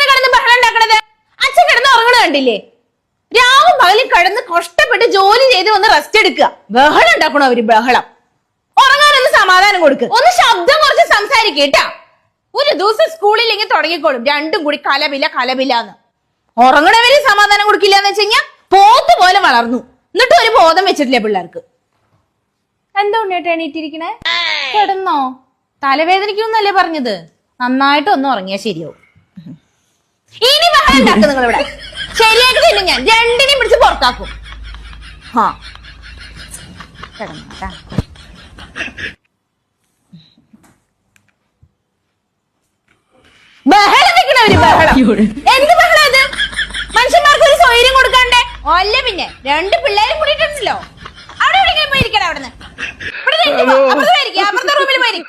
കിടന്ന് ബഹളം ഉണ്ടാക്കണത്? അച്ഛൻ കിടന്ന് ഉറങ്ങണ കണ്ടില്ലേ? രാവും പകലും കിടന്ന് കഷ്ടപ്പെട്ട് ജോലി ചെയ്ത് ഒന്ന് റെസ്റ്റ് എടുക്കുക. ബഹളം ഉണ്ടാക്കണോ അവര്? ബഹളം. ഉറങ്ങാനൊന്ന് സമാധാനം കൊടുക്ക്. ഒന്ന് ശബ്ദം കുറച്ച് സംസാരിക്കേട്ടാ. ഒരു ദിവസം സ്കൂളിൽ തുടങ്ങിക്കോളും രണ്ടും കൂടി കലപില്ലാന്ന്. ഉറങ്ങണവര് സമാധാനം കൊടുക്കില്ല എന്ന് വെച്ച് കഴിഞ്ഞാൽ പോത്ത് പോലെ വളർന്നു. എന്നിട്ട് ഒരു ബോധം വെച്ചിട്ടില്ല പിള്ളേർക്ക്. എന്താ ഉണ്ണേട്ട് എണീറ്റിരിക്കണേ? കിടന്നോ? തലവേദനിക്കുന്നല്ലേ പറഞ്ഞത്? നന്നായിട്ട് ഒന്ന് ഉറങ്ങിയാ ശരിയാവും. ഇനി ബഹളം ഉണ്ടാക്കും നിങ്ങൾ ഇവിടെ. ശരിയായിട്ട് തന്നെ ഞാൻ രണ്ടിനെയും പിടിച്ച് പുറത്താക്കും. ആ കിടന്നോട്ടാ. ബഹളം വെക്കണവര് ബഹളം. എന്ത് ബഹളം ഇത്? മനുഷ്യന്മാർക്ക് ഒരു സ്വൈര്യം കൊടുക്കണ്ടേ? അല്ല പിന്നെ രണ്ട് പിള്ളേരും കൂടിയിട്ടുണ്ടല്ലോ. അവിടെ എവിടെയെങ്കിലും പോയിരിക്കണം. അവിടുന്ന് ഇവിടെ അപ്പുറത്തെ റൂമിൽ പോയിരിക്കും.